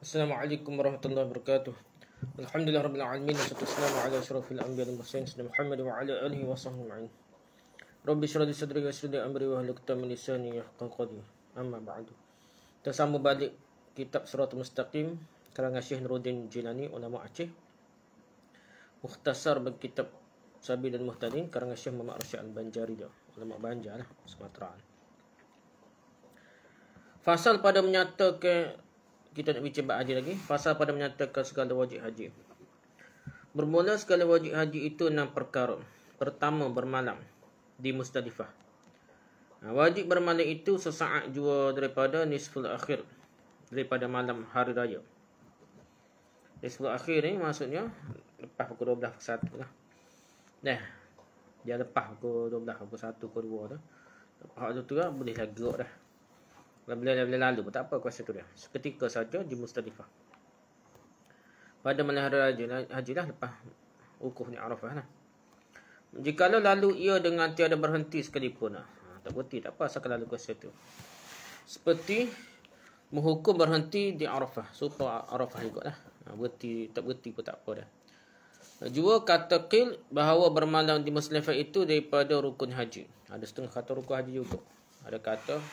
Assalamualaikum warahmatullahi wabarakatuh. Alhamdulillah rabbil alamin wassalatu wassalamu ala asyrafil anbiya'i wal mursalin sayyidina Muhammad wa ala alihi wa sahbihi ajma'in. Rabbi shrah li sadri wa yassir li amri wa hlul 'uqdatam min lisani yafqahu qawli. Amma ba'du. Kita sambung balik kitab Siratal Mustaqim karangan Syekh Nuruddin Jilani, ulama Aceh. Mukhtasar bagi kitab Sabil dan Muhtadin karangan Syekh Muhammad Rashid Al-Banjari, ulama Banjar lah, Sumatera. Fasal pada menyatakan, kita nak bincang bab haji lagi. Fasal pada menyatakan segala wajib haji. Bermula segala wajib haji itu 6 perkara. Pertama, bermalam di Muzdalifah. Wajib bermalam itu sesaat jua daripada nisful akhir, daripada malam hari raya. Nisful akhir ni maksudnya lepas pukul 12 ke 1 lah. Dia lepas pukul 12, pukul 1, pukul 2 tu. Lepas tu lah boleh lah gerak dah. Bila lalu pun tak apa kuasa tu dia. Seketika saja di Muzdalifah. Pada malam hari haji lah lepas wukuf di Arafah lah. Jikalau lalu ia dengan tiada berhenti sekalipun lah. Tak berhenti tak apa asalkan lalu kuasa tu. Seperti menghukum berhenti di Arafah. Supaya Arafah juga lah. Berhenti tak berhenti pun tak apa dah. Jua kata qil bahawa bermalam di Muzdalifah itu daripada rukun haji. Ada setengah kata rukun haji juga. Ada kata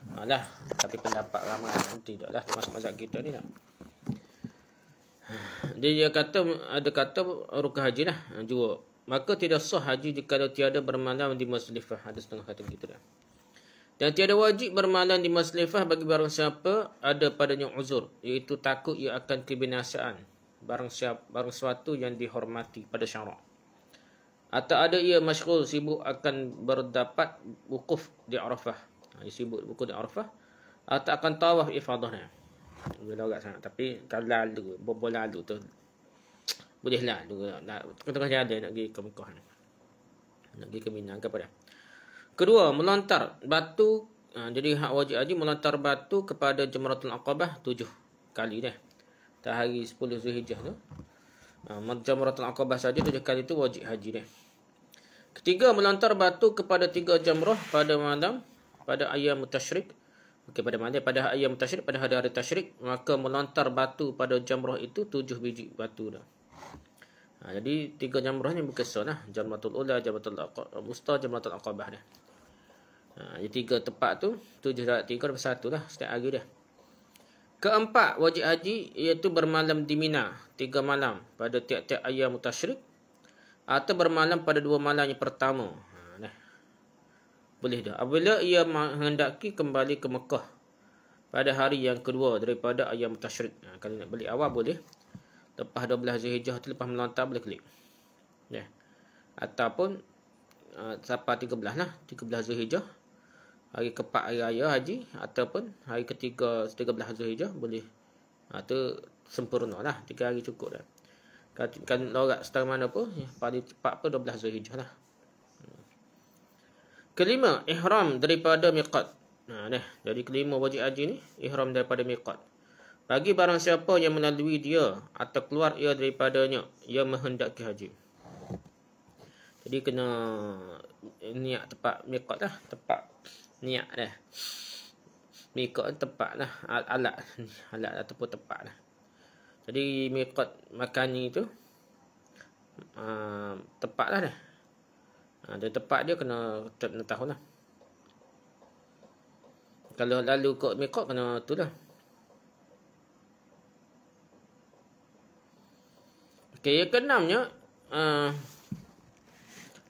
alah, tapi pendapat ramai nanti taklah termasuk mazhab kita ni lah. Dia kata ada kata rukun haji lah jua. Maka tidak sah haji jika tiada bermalam di Muzdalifah. Ada setengah kata gitu dah. Dan tiada wajib bermalam di Muzdalifah bagi barang siapa ada padanya uzur, iaitu takut ia akan kebinasaan barang sesuatu yang dihormati pada syarak. Atau ada ia masyghul sibuk akan berdapat wukuf di Arafah. Sibuk buku di Arafah atau akan tawaf ifadahnya. Bila orang sangat tapi kalau lalu bola lalu tu boleh lalu tengah jalan nak pergi ke Mekah, nak pergi ke Mina ke apa dah. Kedua, melontar batu. Jadi hak wajib haji melontar batu kepada Jamratul Aqabah 7 kali dah. Tak hari 10 Zulhijjah tu. Jamratul Aqabah saja 7 kali tu wajib haji dah. Ketiga, melontar batu kepada 3 jamrah pada malam pada ayam tasyrik. Okey, pada ayam tasyrik, pada hari-hari tasyrik, maka melontar batu pada jamrah itu 7 biji batu dah. Jadi 3 jamrah ni berkesan lah. Jamratul Ula, Jamratul Wusta, Jamratul Aqabah dah. Jadi 3 tempat tu 7 darab 3 dapat 1 lah setiap hari dah. Keempat, wajib haji iaitu bermalam di Mina 3 malam pada tiap-tiap ayam tasyrik, atau bermalam pada 2 malam yang pertama. Boleh dah. Apabila ia menghendaki kembali ke Mekah pada hari yang kedua daripada ayam tasyrik. Kalau nak balik awal boleh. Lepas 12 Zulhijjah tu lepas melontar boleh klik. Ataupun sampai 13 lah. 13 Zulhijjah. Hari keempat hari raya haji. Ataupun hari ketiga 13 Zulhijjah boleh. Tu sempurna lah. 3 hari cukup dah. Kan lorak setara mana pun. Paling cepat pun 12 Zulhijjah lah. Kelima, ihram daripada miqat. Jadi kelima wajib haji ni, ihram daripada miqat. Bagi barang siapa yang melalui dia atau keluar ia daripadanya, ia menghendaki haji. Jadi kena niat tempat miqat lah, tempat niat dah. Miqat tempat lah, alat ataupun tempat lah. Jadi miqat makani tu tempat lah dah. Dia tempat dia kena tahu lah. Kalau lalu kot mikot kena tu lah. Okey, yang keenamnya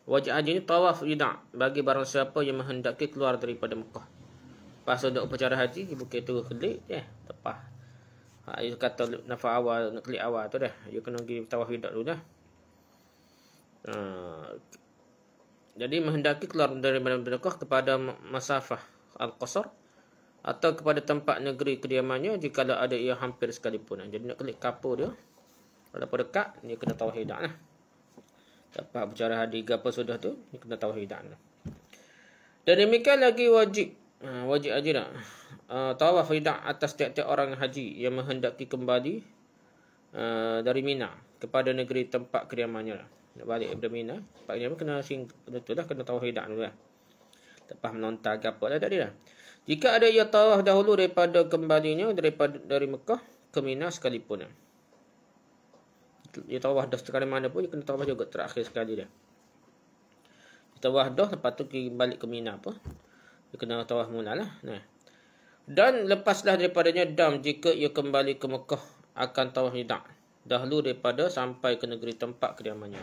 wajib haji ni tawaf wida' bagi barang siapa yang menghendaki keluar daripada Mekah. Pas ada upacara haji di Bukit Turun Kelik tepat. Dia kata nafas awal, nak klik awal tu dah. Dia kena pergi tawaf wida' dulu dah. Jadi menghendaki keluar dari Mekah kepada masafah Al-Qasar atau kepada tempat negeri kediamannya jika ada ia hampir sekalipun. Jadi nak klik kapur dia. Walaupun dekat, dia kena tawaf wida' lah. Lepas bercara haji apa sudah tu, dia kena tawaf wida' lah. Dan demikian lagi wajib haji dah. Tawaf wida' atas tiap-tiap orang haji yang menghendaki kembali dari Mina kepada negeri tempat kediamannya lah. Nak balik daripada Mina, Pak Ini kena tawaf wida' dulu lah. Lepas melontar ke apa dah tadi lah. Jika ada ia tawaf dahulu daripada kembalinya dari Mekah, ke Mina sekalipun. Dia tawaf dah sekali mana pun dia kena tawaf juga terakhir sekali dia. Dia tawaf dah lepas tu balik ke Mina apa. Dia kena tawaf mulalah. Nah. Dan lepaslah daripadanya dam jika ia kembali ke Mekah akan tawaf wida' dahulu daripada sampai ke negeri tempat kediamannya.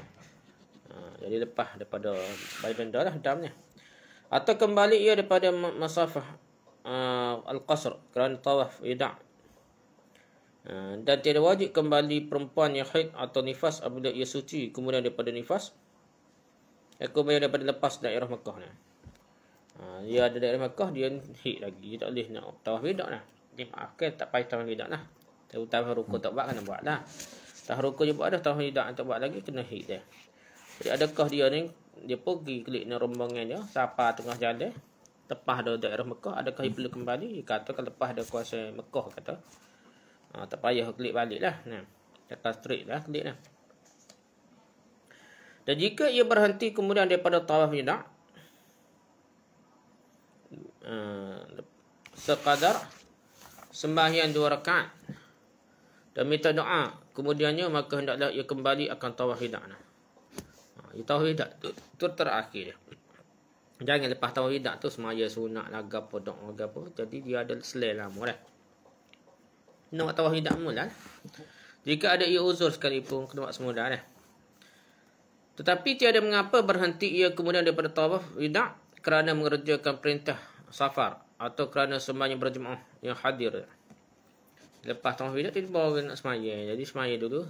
Jadi lepas daripada badan dah lah dam ni. Atau kembali ia daripada masafah al-qasr kerana tawaf wida'. Dan tiada wajib kembali perempuan yang haid atau nifas apabila ia suci kemudian daripada nifas kemudian daripada lepas daerah Mekah ni. Dia ada daerah Mekah dia haid lagi, dia tak boleh nak tawaf wida' lah. Dia maafkan tak payah tawaf wida' lah. Tawaf rukun tak buat kena buat lah. Tawaf rukun je buat dah, tawaf wida' tak buat lagi kena haid dia. Jadi adakah dia ni dia pergi klik ni rombongan dia sapa tengah jalan lepas dah daerah Mekah, adakah dia perlu kembali? Dia kata kalau lepas dah kuasa Mekah kata tak payah klik balik lah. Cakap straight lah klik lah. Dan jika ia berhenti kemudian daripada tawaf wida' sekadar sembahyang 2 rakaat dan minta doa kemudiannya maka hendaklah ia kembali akan tawaf wida'. Ia tawaf wida' tu terakhir dia. Jangan lepas tawaf wida' tu semaya sunat lah gapo doa gapo. Jadi dia ada selai lama lah. Nak tawaf wida' mula lah. Jika ada ia uzur sekalipun kena buat semula lah. Tetapi tiada mengapa berhenti ia kemudian daripada tawaf wida' kerana mengerjakan perintah safar atau kerana sembahyang berjemaah yang hadir. Lepas tawaf wida' dia bawa nak sembahyang. Jadi sembahyang dulu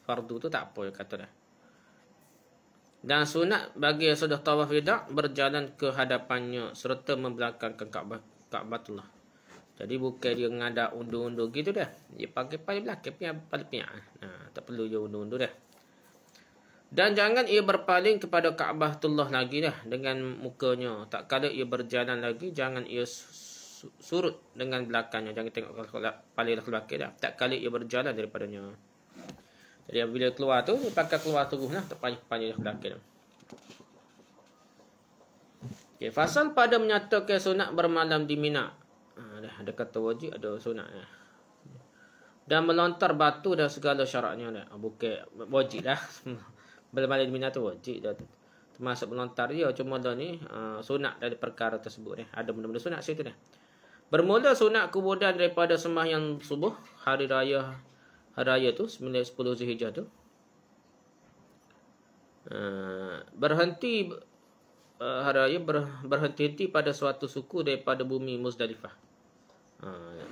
fardu tu tak apa dia kata dah. Dan sunat bagi yang sudah tawaf wida' berjalan ke hadapannya serta membelakangkan Ka'batullah. Jadi bukan dia ngadak undur-undur gitu dah. Dia pakai paling belakang paling piak. Tak perlu dia undur-undur dah. Dan jangan ia berpaling kepada Ka'batullah lagi dah dengan mukanya. Tak kala ia berjalan lagi jangan ia surut dengan belakangnya. Jangan tengok paling belakang dah. Tak kala ia berjalan daripadanya. Jadi bila keluar tu dia pakai keluar terus lah, tak panjang belakang. Okey, fasal pada menyatakan sunat bermalam di Mina. Ada kata wajib, ada sunat. Dan melontar batu dan segala syaratnya dah. Bukan wajib dah. Bermalam di Mina tu wajib dah. Termasuk melontar dia cuma dah ni sunat dari perkara tersebut dah. Ada benda-benda sunat situ dah. Bermula sunat kemudian daripada sembahyang subuh hari raya tu 9-10 Zulhijjah tu. Berhenti hari raya berhenti pada suatu suku daripada bumi Muzdalifah.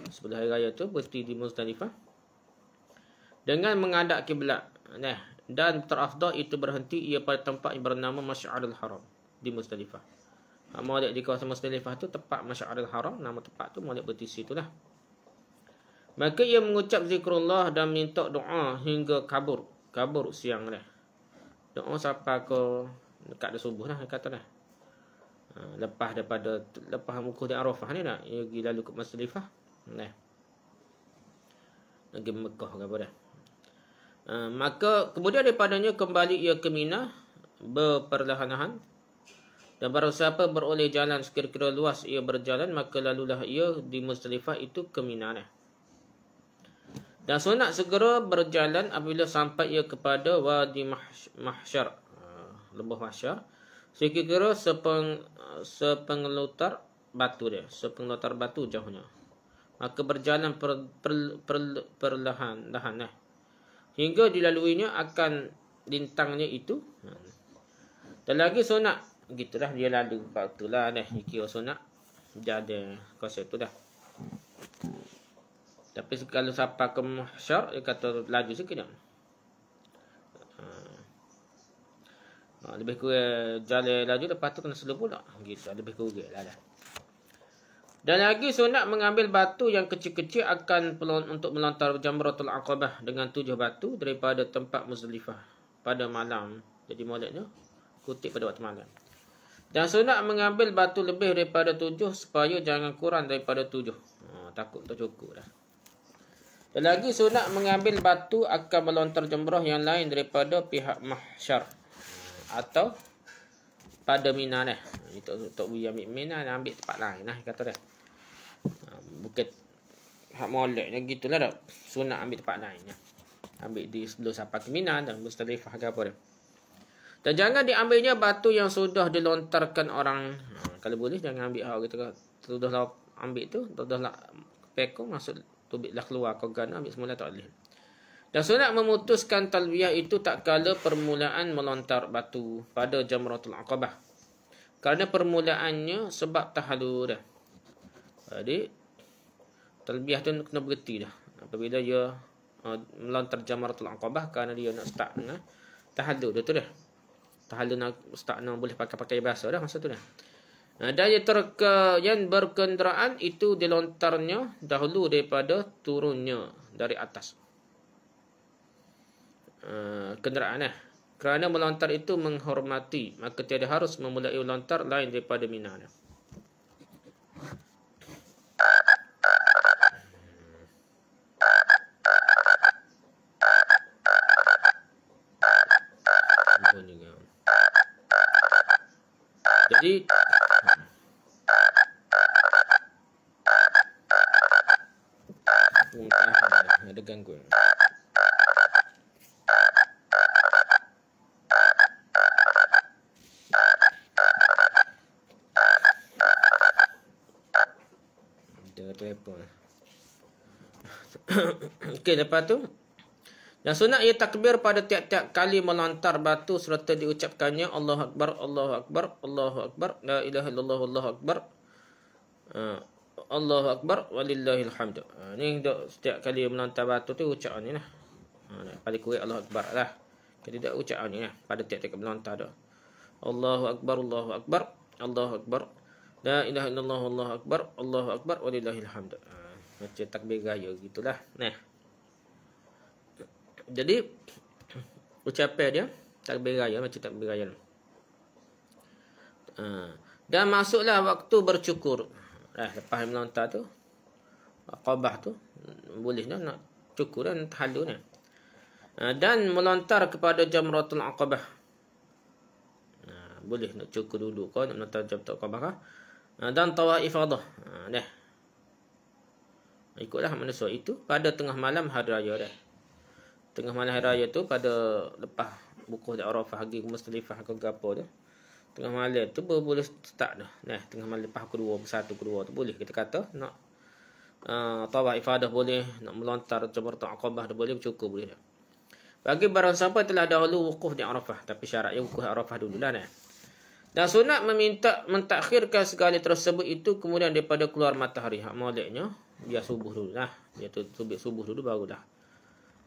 Sebelah hari raya tu berhenti di Muzdalifah dengan menghadap kiblat. Dan terafdal itu berhenti ia pada tempat yang bernama Masy'arul Haram di Muzdalifah. Molek di kawasan Muzdalifah tu tempat Masy'arul Haram, nama tempat tu molek berhenti situlah. Maka ia mengucap zikrullah dan minta doa hingga kabur siang dah. Doa sampai ke dekat dah subuh lah kata dah. Lepas mukul di Arafah ni nak ia pergi lalu ke Muzdalifah. Lagi Mekah ke apa dah. Maka kemudian daripadanya kembali ia ke Mina berperlahan-lahan. Dan barang siapa beroleh jalan sekira-kira luas ia berjalan maka lalulah ia di Muzdalifah itu ke Mina dah. Dan sunat segera berjalan apabila sampai ia kepada Wadi Mahsyar, lembah Mahsyar, sekira-kira sepengelutar batu dia, sepengelutar batu jauhnya. Maka berjalan perlahan-lahan hingga dilaluinya akan lintangnya itu. Dan lagi sunat gitulah dia lalu waktu lah dah kira sunat jadi konsep tu dah. Tapi kalau sampai ke Mahsyar dia kata laju sikit dah. Lebih kurang jalan laju lepas tu kena slow pula. Gitu lebih kurang lah dah. Dan lagi sunat mengambil batu yang kecil-kecil akan untuk melontar Jamratul Aqabah dengan 7 batu daripada tempat Muzdalifah pada malam. Jadi moleknya kutip pada waktu malam. Dan sunat mengambil batu lebih daripada 7 supaya jangan kurang daripada 7. Takut tak cukup dah. Dan lagi sunat mengambil batu akan melontar jumrah yang lain daripada pihak Mahsyar atau pada Mina dah. Untuk ambil Mina dan ambil tempat lain kata dah. Bukit hak moleknya gitulah dah. Sunat ambil tempat lainnya. Ambil di sebelum sampai ke Mina dan Musdalifah ke apa dah. Dan jangan diambilnya batu yang sudah dilontarkan orang. Kalau boleh jangan ambil hak kita sudah lah ambil tu, sudah lah pekong masuk tubiklah keluar kau gana ambil semula tak boleh. Dan sunat memutuskan talbiyah itu tak kala permulaan melontar batu pada Jamratul Aqabah. Kerana permulaannya sebab tahallul dah. Jadi talbiyah tu kena berhenti dah. Apabila dia melontar Jamratul Aqabah kerana dia nak start dengan tahallul dah tu dah. Tahallul nak start nak boleh pakai bahasa dah masa tu dah. Dan yang berkenderaan itu dilontarnya dahulu daripada turunnya dari atas. Kenderaan kerana melontar itu menghormati, maka tiada harus memulai melontar lain daripada Mina. Jadi ada gangguan. Telefon. Okey, lepas tu dan sunat ia takbir pada tiap-tiap kali melontar batu serta diucapkannya Allahu Akbar, Allahu Akbar, Allahu Akbar, la ilaha illallah, Allahu Akbar. Allahu Akbar walillahil hamd. Ni setiap kali melontar batu tu ucap ni lah. Paling kurang Allahu Akbar lah. Kalau tidak ucap ni lah pada tiap-tiap melontar tu. Allahu Akbar, Allahu Akbar, Allahu Akbar. La ilaha illallah, Allahu Akbar, Allahu Akbar walillahil hamd. Macam takbir raya gitulah. Nah. Jadi ucapan dia takbir raya macam takbir raya. Dan masuklah waktu bercukur. Lepas melontar tu Aqabah tu boleh dah nak cukur dan tahallul ni. Dan melontar kepada Jamratul Aqabah. Boleh nak cukur dulu kau nak melontar Jamratul Aqabah kah? Dan tawaf ifadah. Dah. Ikutlah manusia itu pada tengah malam hari raya dah. Tengah malam hari raya tu pada lepas wukuf di Arafah pergi ke Musdalifah ke apa tu. Tengah malam tu boleh start dah. Nah, tengah malam lepas kedua, satu kedua tu boleh kita kata nak tawaf ifadah boleh, nak melontar Jamratul Aqabah dah boleh, cukup boleh dah. Bagi barang siapa telah dahulu wukuf di Arafah, tapi syaratnya wukuf di Arafah dululah nah. Dan sunat meminta mentakhirkan segala tersebut itu kemudian daripada keluar matahari. Hak moleknya biar subuh dulu lah. Biar tubik subuh dulu barulah.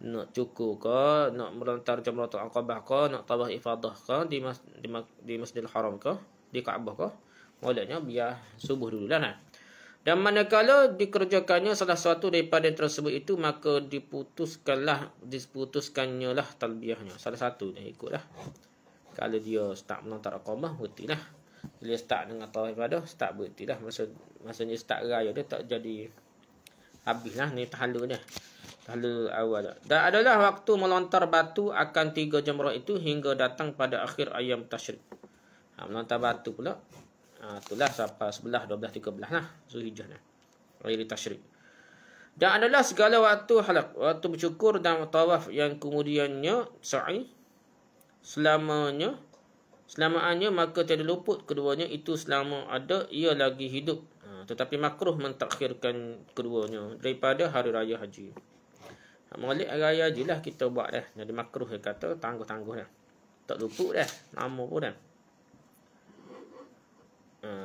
Nak cukur ke, nak melontar Jamratul Aqabah ke, nak tawaf ifadah ke di Masjidil Haram ke, di Kaabah ke, moleknya biar subuh dulu lah. Dan manakala dikerjakannya salah satu daripada tersebut itu, maka diputuskannya lah talbiyahnya. Salah satu dah ikutlah. Kalau dia start melontar Aqabah, berhentilah. Bila start dengan tawaf ifadah, start berhentilah. Maksudnya start raya dia tak jadi habislah ni tahallul dia. Tahallul awal. Dan adalah waktu melontar batu akan 3 jamrah itu hingga datang pada akhir ayam tasyrik. Melontar batu pula. Itulah sampai 11, 12, 13 lah. Zulhijjah lah. Ayam tasyrik. Dan adalah segala waktu halak. Waktu bersyukur dan tawaf yang kemudiannya sa'i. Selamaannya maka tiada luput keduanya itu selama ada ia lagi hidup. Tetapi makruh mentakhirkan keduanya daripada hari raya haji. Molek hari raya haji lah kita buat dah. Jadi makruh dia kata tangguh-tangguh dah. Tak luput dah. Lama pun dah.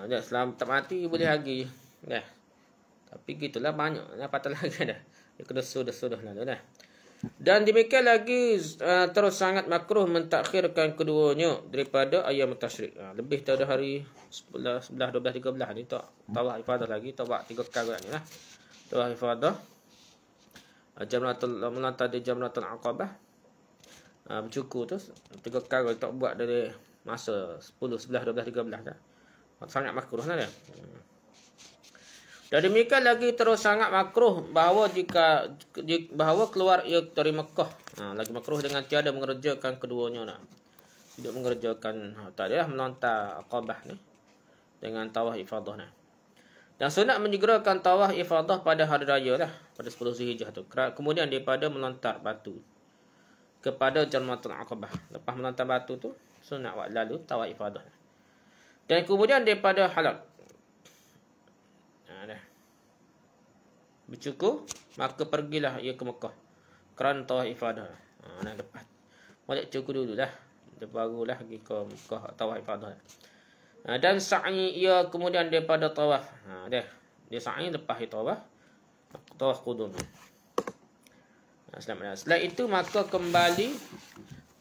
Dah selama tak mati boleh haji dah. Tapi gitulah banyak dah patah lagi dah. Dia kena sudah lah dah. Dan demikian lagi terus sangat makruh mentakhirkan keduanya daripada ayam tasyrik. Lebih daripada hari 11, 12, 13 ni tak tawaf ifadah lagi, tawaf 3 kali ni lah. Tawaf ifadah. Melontar di Jamratul Aqabah. Bercukur tu 3 kali tak buat dari masa 10, 11, 12, 13 dah. Sangat makruh lah dia. Dan demikian lagi terus sangat makruh bahawa bahawa keluar ia dari Mekah. Lagi makruh dengan tiada mengerjakan keduanya lah. Tidak mengerjakan tak adalah melontar Aqabah ni dengan tawaf ifadah ni. Dan sunat menyegerakan tawaf ifadah pada hari raya lah, pada 10 Zulhijjah tu. Kemudian daripada melontar batu kepada Jamratul Aqabah. Lepas melontar batu tu, sunat buat lalu tawaf ifadah. Dan kemudian daripada halal. Dah. Bercukur, maka pergilah ia ke Mekah kerana tawaf ifadah. Dah lepas. Balik cukur dululah. Dia barulah pergi ke Mekah tawaf ifadah. Dan sa'i ia kemudian daripada tawaf. Dah. Dia sa'i lepas tawaf. Tawaf qudum. Setelah itu maka kembali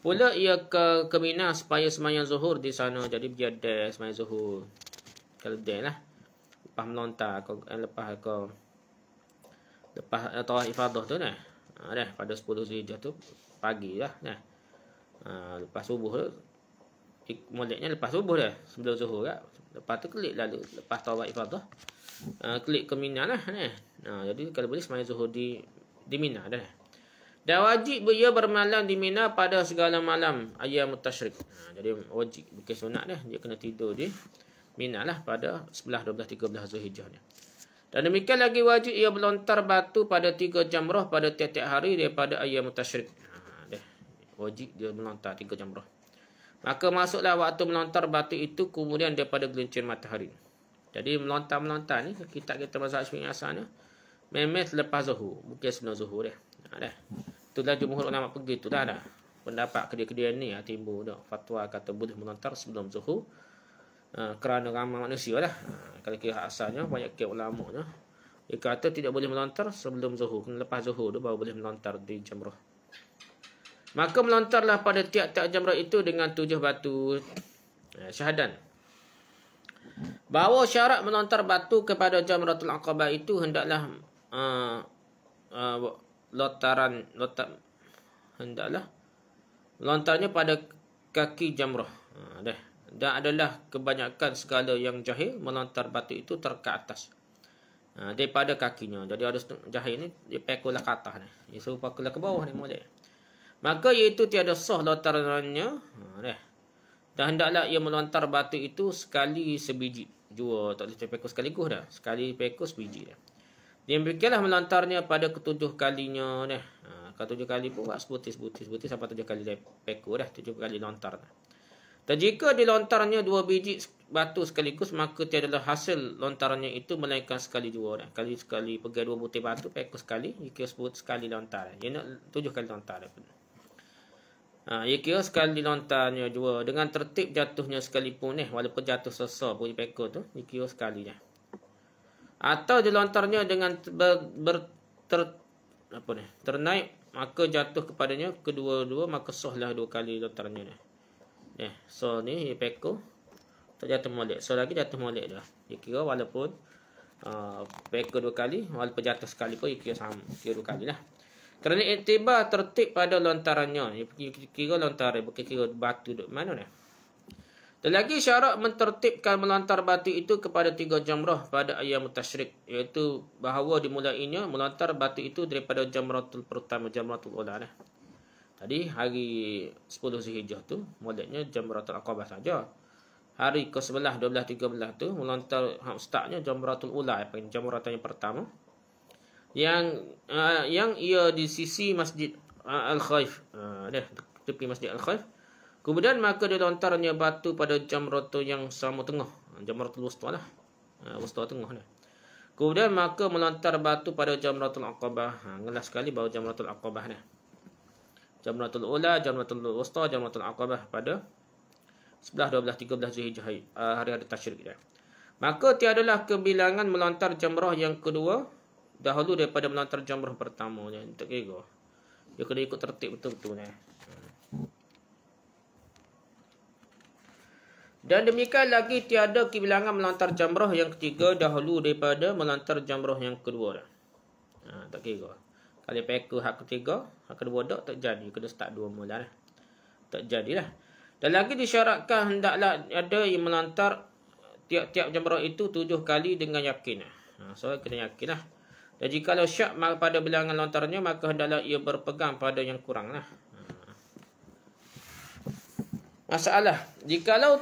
pula ia ke Mina supaya sembahyang zuhur di sana. Jadi dia ada sembahyang zuhur. Kalau dia lah. Lepas melontar lepas tawaf ifadah tu dah. Dah pada 10 Zulhijjah tu pagi lah dah. Lepas subuh tu moleknya lepas subuh dah sebelum zuhur kan. Lepas tu klik lalu lepas tawaf ifadah klik ke Mina lah dah. Jadi kalau boleh sembahyang zuhur di Mina dah. Dan wajib ia bermalam di Mina pada segala malam ayyam tasyrik. Jadi wajib bukan sunat dah, dia kena tidur di Mina lah pada 11, 12, 13 Zulhijjah ni. Dan demikian lagi wajib ia melontar batu pada 3 jamrah pada tiap-tiap hari daripada ayyam tasyrik. Wajib dia melontar 3 jamrah. Maka masuklah waktu melontar batu itu kemudian daripada gelincir matahari. Jadi melontar-melontar ni kitab kita mazhab Syafi'i asalnya memang selepas zuhur, bukan sebelum zuhur dah. Dah. Itulah jumhur ulama pergi tu dah. Pendapat kedai-kedai ni timbul dah fatwa kata boleh melontar sebelum zuhur. Kerana ramai manusia lah. Kalau kira asalnya banyak kira ulama nya dia kata tidak boleh melontar sebelum zuhur. Lepas zuhur tu baru boleh melontar di jamrah. Maka melontarlah pada tiap-tiap jamrah itu dengan 7 batu syahadan. Bahawa syarat melontar batu kepada Jamratul Aqabah itu hendaklah lontarnya pada kaki jamrah. Dan adalah kebanyakan segala yang jahil melontar batu itu ke atas daripada kakinya. Jadi ada jahil ni dia pekolah ke atas ni. Dia suruh pekolah ke bawah ni molek. Maka iaitu tiada sah lontarannya. Dan hendaklah ia melontar batu itu sekali sebiji. Jua tak boleh pekos sekaligus dah. Sekali pekos sebiji dah. Demikianlah melontarnya pada ketujuh kalinya dah. Ketujuh kali pun buat sebutir sampai 7 kali pekos dah. 7 kali lontar dah. Dan jika dilontarnya 2 biji batu sekaligus, maka tiadalah hasil lontarannya itu melainkan sekali jua dah. Sekali pegang 2 butir batu pekos sekali. Jika sebut sekali lontar. Dia nak 7 kali lontar dah. Ia kira sekali lontarnya jua dengan tertib jatuhnya sekalipun walaupun jatuh sesar bunyi pekor tu dia kira sekali dah. Atau dilontarnya dengan ternaik maka jatuh kepadanya kedua-dua maka sahlah 2 kali lontarnya dah. So ni pekor tak jatuh molek. So lagi jatuh molek dah. Dia kira walaupun pekor 2 kali walaupun jatuh sekali pun dia kira sama, kira 2 kali lah. Kerana iktibar tertib pada lontarannya. Kira lontaran, bukan kira batu duduk mana ni. Dan lagi syarat mentertibkan melontar batu itu kepada 3 jamrah pada ayyam tasyrik. Iaitu bahawa dimulainya melontar batu itu daripada jamratul pertama, jamratul ula. Tadi hari 10 Zulhijjah tu, mulainya jamratul Aqabah saja. Hari ke-11, 12, 13 tu, melontar startnya jamratul ula. Jamratul yang pertama. Yang ia di sisi Masjid Al-Khaif. Tepi Masjid Al-Khaif. Kemudian maka dilontarnya batu pada jamratul yang sama tengah. Jamratul wusta lah. Wusta tengah ni. Kemudian maka melontar batu pada jamratul Aqabah. Ngelas sekali baru jamratul Aqabah ni. Jamratul ula, jamratul wusta, jamratul Aqabah pada 11, 12, 13 Zulhijjah hari-hari tasyrik dia. Maka tiadalah kebilangan melontar jamrah yang kedua dahulu daripada melontar jamrah pertama je. Tak kira. Dia kena ikut tertib betul-betul ni. Dan demikian lagi tiada kebilangan melontar jamrah yang ketiga dahulu daripada melontar jamrah yang kedua dah. Tak kira. Kalau pekor hak ketiga, hak kedua tak jadi. Kena start 2 mula dah. Tak jadilah. Dan lagi disyaratkan hendaklah ada yang melontar tiap-tiap jamrah itu 7 kali dengan yakin. So kena yakin lah. Dan jikalau syak pada bilangan lontarnya, maka hendaklah ia berpegang pada yang kurang lah. Masalah, jikalau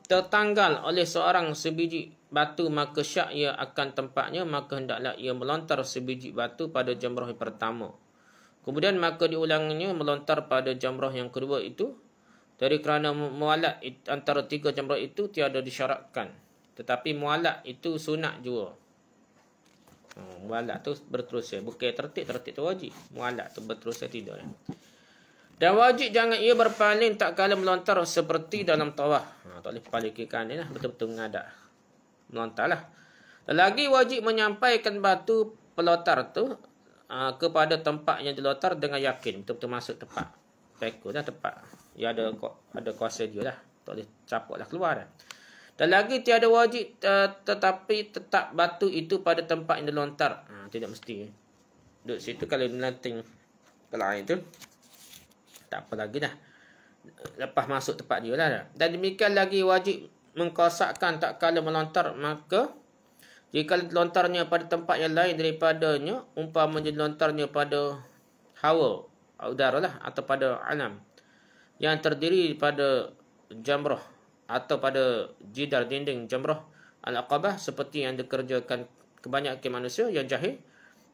tertanggal oleh seorang sebiji batu maka syak ia akan tempatnya, maka hendaklah ia melontar sebiji batu pada jamrah yang pertama. Kemudian maka diulangnya melontar pada jamrah yang kedua itu. Dari kerana mualat antara 3 jamrah itu tiada disyaratkan. Tetapi mualat itu sunat juga. Mualat tu berterusan. Bukan tertib tu wajib. Mualat tu berterusan tidak. Dan wajib jangan ia berpaling tak kala melontar seperti dalam tawaf. Tak boleh paling kiri kanan lah. Betul-betul mengadap. Melontar lah. Dan lagi wajib menyampaikan batu pelontar tu kepada tempat yang dilontar dengan yakin. Betul-betul masuk tempat. Pekul dah tempat. Ya ada kuasa dia lah. Tak boleh capuk lah keluar dah. Dan lagi tiada wajib tetapi tetap batu itu pada tempat yang dilontar. Tidak mesti. Duduk situ kalau melanting ke lain tu. Tak apa lagi dah. Lepas masuk tempat dia lah. Dan demikian lagi wajib mengkosakkan tak kala melontar. Maka jika lontarnya pada tempat yang lain daripadanya, umpamanya lontarnya pada hawa, udara lah, atau pada alam yang terdiri pada jamrah atau pada jidar dinding jamrah al-aqabah seperti yang dikerjakan kebanyakan manusia yang jahil,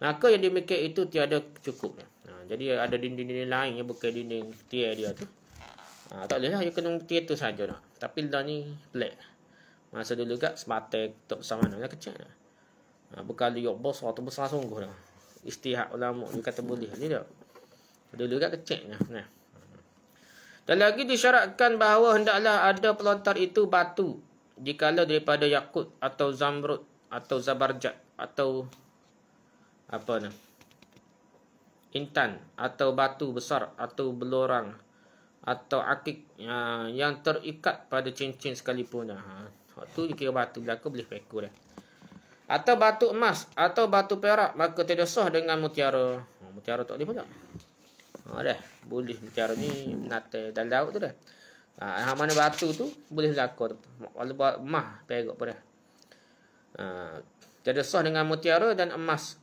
maka yang demikian itu tiada cukup. Jadi ada dinding-dinding lain yang bukan dinding tiar dia tu. Tak boleh lah, dia kena tiar tu saja lah. Tapi dah ni pelik. Masa dulu kat sebatai tak besar mana, dah kecil lah. Bukan liuk besar tu besar sungguh lah. Istihad ulama dia kata boleh. Dia tak. Dulu kat kecil lah. Nah. Dan lagi disyaratkan bahawa hendaklah ada pelontar itu batu. Jikalau daripada yakut atau zamrud atau zabarjat atau apa ni? Intan atau batu besar atau belorang atau akik yang terikat pada cincin sekalipun. Waktu dikira batu belaka boleh pekul dah. Atau batu emas atau batu perak maka tidak sah dengan mutiara. Mutiara tak boleh pula. Dah boleh mutiara ni nate dan laut tu dah. Mana batu tu boleh belaka tu. Walaupun emas perak pun dah. Tidak sah dengan mutiara dan emas.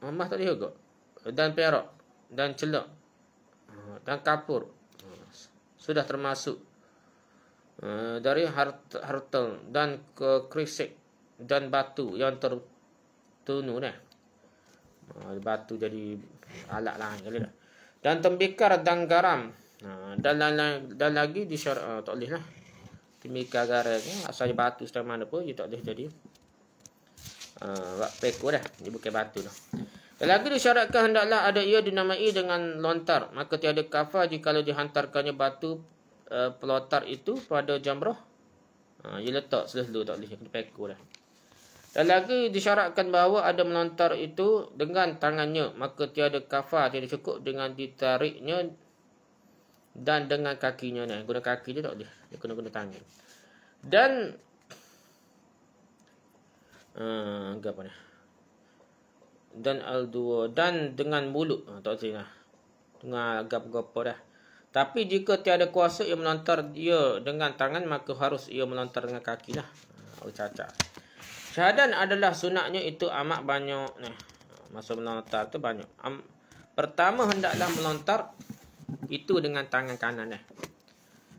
Emas tak boleh juga. Dan perak dan celak dan kapur sudah termasuk dari hartel dan krisik dan batu yang tertunu dah. Batu jadi alat lain kali dah. Dan tembikar dan garam. Dan lagi disyarat tak boleh lah. Tembikar garam ni asalnya batu sedang mana pun dia tak boleh jadi peko dah. Dia bukan batu dah. Dan lagi disyaratkan hendaklah ada ia dinamai dengan lontar. Maka tiada kafar jikalau dihantarkannya batu pelontar itu pada jamrah. Ia letak selalu tak boleh peko dah. Dan lagi disyaratkan bahawa ada melontar itu dengan tangannya. Maka tiada kafar, tiada cukup dengan ditariknya dan dengan kakinya. Guna kaki dia tak boleh. Dia kena guna tangan. Dan apa ni? Dan al-dua dan dengan mulut tak boleh lah. Dengan agap-agap dah. Tapi jika tiada kuasa ia melontar dia dengan tangan, maka harus ia melontar dengan kaki lah. Cacat. Syahadan adalah sunatnya itu amat banyak. Masa melontar tu banyak. Pertama hendaklah melontar itu dengan tangan kanan dah.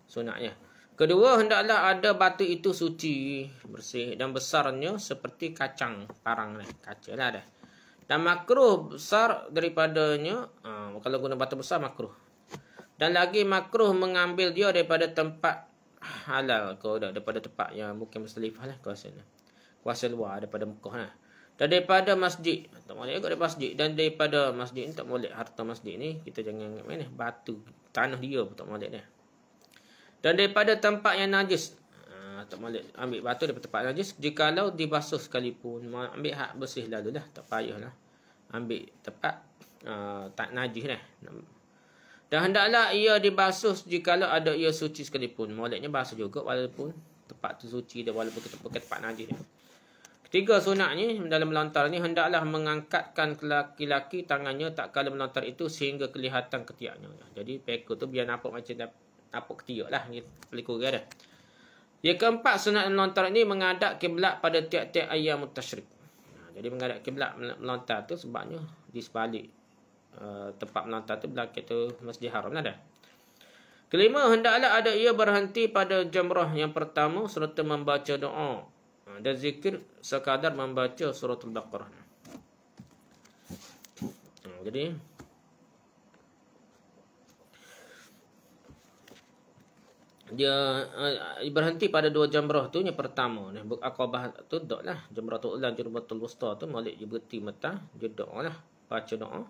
Sunatnya. Kedua hendaklah ada batu itu suci, bersih dan besarnya seperti kacang parang dah. Kaca lah dah. Dan makruh besar daripadanya, kalau guna batu besar makruh. Dan lagi makruh mengambil dia daripada tempat halal. Kalau daripada tempat yang bukan Musdalifah lah kuasa ni. Kuasa luar daripada Mekah lah. Dan daripada masjid. Tak boleh ikut daripada masjid. Dan daripada masjid ni tak boleh. Harta masjid ni kita jangan ingat mana. Batu. Tanah dia pun tak boleh dah. Dan daripada tempat yang najis. Tak boleh ambil batu daripada tempat najis. Jikalau dibasuh sekalipun. Ambil hak bersih lalu dah. Tak payahlah. Ambil tempat tak najis dah. Dan hendaklah ia dibasuh jikalau ada ia suci sekalipun. Moleknya basuh juga walaupun tempat tu suci dan walaupun ke tempat najis. Ketiga sunatnya dalam melontar ni hendaklah mengangkatkan laki-laki tangannya tak kala melontar itu sehingga kelihatan ketiaknya. Jadi peko tu biar nampak macam nampak ketiak lah. Paling kurang dah. Yang keempat sunat melontar ini menghadap kiblat pada tiap-tiap ayyam tasyrik. Jadi menghadap kiblat melontar tu sebabnya di sebalik tempat melontar tu belakang tu Masjid Haram lah dah. Kelima, hendaklah ada ia berhenti pada jamrah yang pertama serta membaca doa. Dan zikir sekadar membaca suratul Baqarah. Jadi dia berhenti pada 2 jamrah tu. Yang pertama ni Aqabah tu dak lah, jamratul ula, jamratul wusta tu molek dia berhenti mata, dia doa lah, baca doa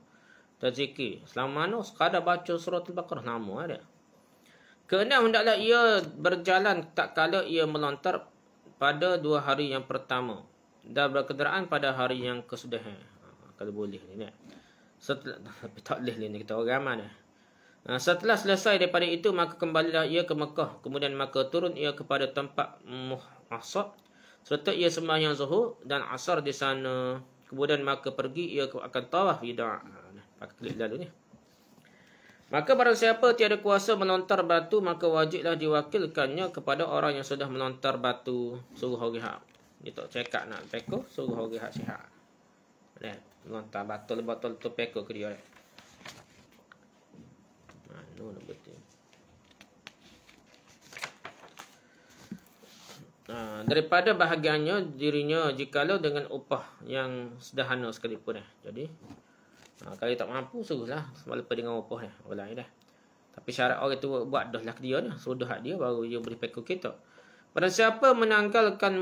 dan zikir. Selama mana sekadar baca suratul Baqarah nama ada. Keenam, hendaklah ia berjalan tak kala ia melontar pada 2 hari yang pertama dan berkenderaan pada hari yang kesudahan. Kalau boleh ni. Setelah tapi tak boleh ni kita orang ramai dah. Setelah selesai daripada itu, maka kembalilah ia ke Mekah. Kemudian maka turun ia kepada tempat Muhasab, serta ia sembahyang zuhur dan asar di sana. Kemudian maka pergi ia akan tawaf wida'. Pakai klik lalu ni. Maka barang siapa tiada kuasa melontar batu, maka wajiblah diwakilkannya kepada orang yang sudah melontar batu. Suruh orang hak. Dia tak cekak nak peko, suruh orang hak sihat. Melontar batu betul tu peko ke dia. Daripada bahagiannya dirinya jikalau dengan upah yang sederhana sekalipun. Jadi kalau tak mampu suruhlah walaupun dengan upah orang lain dah. Tapi syarat orang tu buat dah lah ke dia dah, suruh hak dia baru dia beri pekul kita. Pada siapa meninggalkan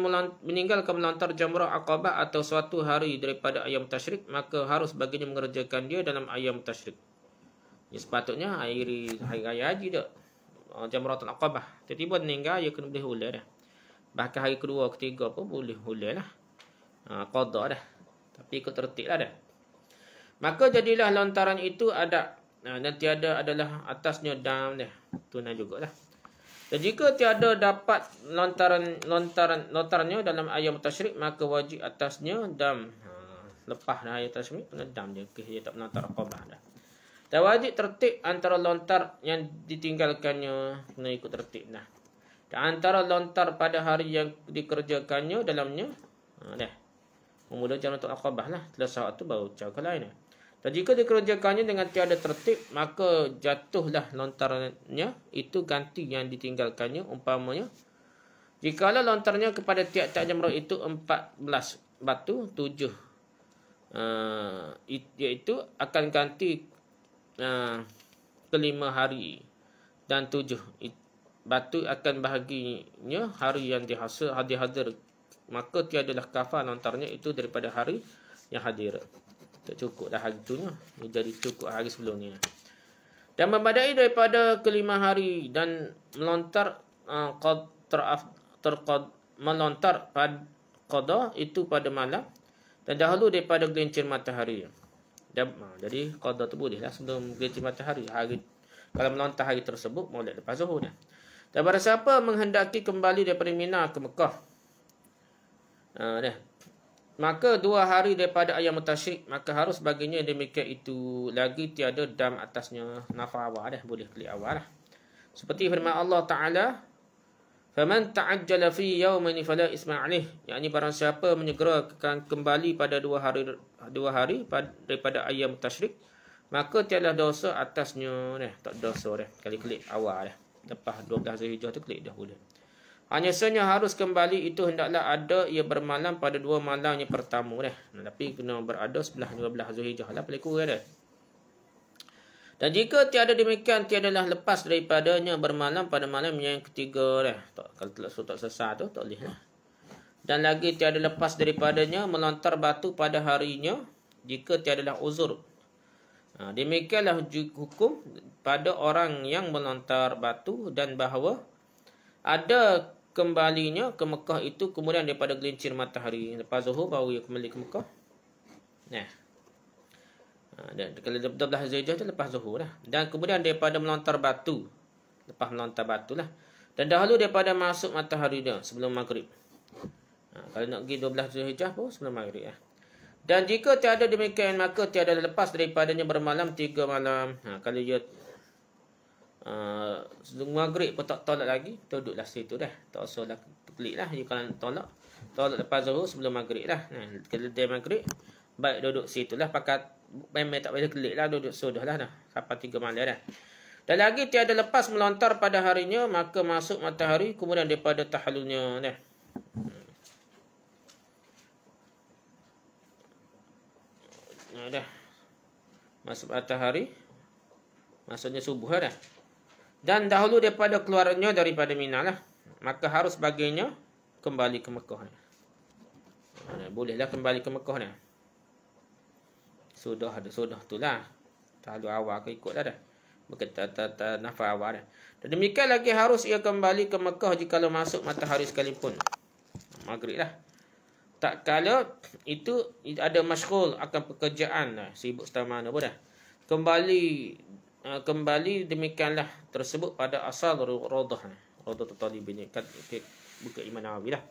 melontar jamrah Aqabah atau suatu hari daripada ayam tasyrik, maka harus baginya mengerjakan dia dalam ayam tasyrik. Ya, sepatutnya hari raya haji dak. Jamratul Aqabah. Tiba-tiba meninggal, dia kena boleh hulai dah. Bahkan hari kedua, ketiga pun boleh hulai lah. Qada dah. Tapi ikut tertib lah dah. Maka jadilah lontaran itu ada. Dan tiada adalah atasnya dam dah. Tunai jugalah. Dan jika tiada dapat lontarannya dalam ayam tasyrik, maka wajib atasnya dam. Lepas dah ayam tasyrik, kena dam dia. Dia tak melontar Aqabah dah. Dan wajib tertib antara lontar yang ditinggalkannya, kena ikut tertib dah. Dan antara lontar pada hari yang dikerjakannya dalamnya, dah. Memula jamratul Aqabah lah. Selesai tu baru cakap lain. Dan jika dikerjakannya dengan tiada tertib, maka jatuhlah lontarannya itu ganti yang ditinggalkannya. Umpamanya, jikalau lontarnya kepada tiap-tiap jamrah itu 14 batu, 7 iaitu akan ganti ke-5 hari dan 7 batu akan bahaginya hari yang dihasil hadir, maka tiadalah kafar lontarnya itu daripada hari yang hadir. Tak cukup dah hari tu nya, jadi cukup hari sebelumnya. Dan membadai daripada ke-5 hari dan melontar melontar pada qada itu pada malam dan dahulu daripada gelincir matahari. Jadi qada tu boleh lah sebelum gelincir matahari. Kalau melontar hari tersebut boleh lepas zuhur dah. Dan barang siapa menghendaki kembali daripada Mina ke Mekah, maka 2 hari daripada ayam tasyrik, maka harus baginya demikian itu lagi tiada dam atasnya. Nafar awal dah, boleh klik awal lah. Seperti firman Allah Ta'ala, "Faman ta'ajjala fi yawmin fala isma 'alaih." Yakni barang siapa menyegerakan kembali pada 2 hari daripada ayam tasyrik, maka tiada dosa atasnya. Tak dosa dah. Kali klik awal dah. Lepas 12 Zulhijjah tu klik dah boleh. Hanya sahaja harus kembali itu hendaklah ada ia bermalam pada 2 malam yang pertama dah. Tapi kena berada sebelah 12 Zulhijjah lah paling kurang dah. Dan jika tiada demikian, tiadalah lepas daripadanya bermalam pada malam yang ketiga dah. Kalau tak sesat tu tak boleh lah. Dan lagi tiada lepas daripadanya melontar batu pada harinya jika tiadalah uzur. Demikianlah hukum pada orang yang melontar batu dan bahawa ada kembalinya ke Mekah itu kemudian daripada gelincir matahari. Lepas zuhur baru ia kembali ke Mekah. Kalau 12 Zulhijjah tu lepas zuhur lah. Dan kemudian daripada melontar batu. Lepas melontar batu lah. Dan dahulu daripada masuk matahari dia sebelum maghrib. Kalau nak pergi 12 Zulhijjah pun sebelum maghrib lah. Dan jika tiada demikian, maka tiada lepas daripadanya bermalam 3 malam. Kalau dia sebelum maghrib pun tak tolak lagi, duduklah situ dah. Tak usah lah klik lah. Dia kalau tolak lepas zuhur sebelum maghrib lah. Kalau dia maghrib, baik duduk situ lah. Pakat memang tak boleh klik lah, duduk sudah lah dah. Sampai 3 malam dah. Dan lagi tiada lepas melontar pada harinya, maka masuk matahari kemudian daripada tahallulnya dah. dah masuk matahari, maksudnya subuh dah. Dan dahulu daripada keluarnya daripada Mina lah, maka harus baginya kembali ke Mekah. Bolehlah kembali ke Mekah dah. Sudah tu lah. Terlalu awal ke ikut dah. Berkata nafas awal dah. Dan demikian lagi harus ia kembali ke Mekah jika masuk matahari sekalipun. Maghrib lah. Tak kala itu ada masyghul akan pekerjaan lah, sibuk setama mana pun dah. Kembali demikianlah tersebut pada asal Raudhah Talibin kan buka Imam Nawawi lah.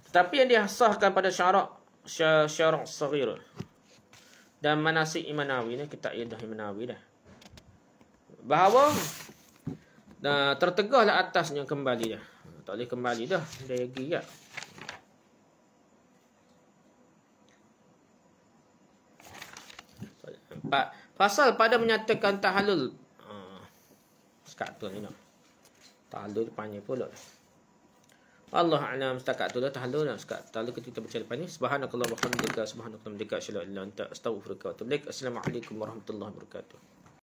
Tetapi yang dihasahkan pada syarak saghir dan manasik Imam Nawawi ni, kitab Idah Imam Nawawi dah, bahawa tertegahlah atasnya kembali dah. Tak boleh kembali dah, dia lagi ya. Pasal pada menyatakan tahallul. Sekat tu ni nak. Tahallul panjang pula. Allah a'lam, setakat tu dah tahallul lah. Sekat tahallul kita baca lepas ni. Subhanakallah wa hamdika, subhanakallah wa bihamdika, asyhadu an la ilaha illa anta, astaghfiruka wa atubu ilaik. Assalamualaikum warahmatullahi wabarakatuh.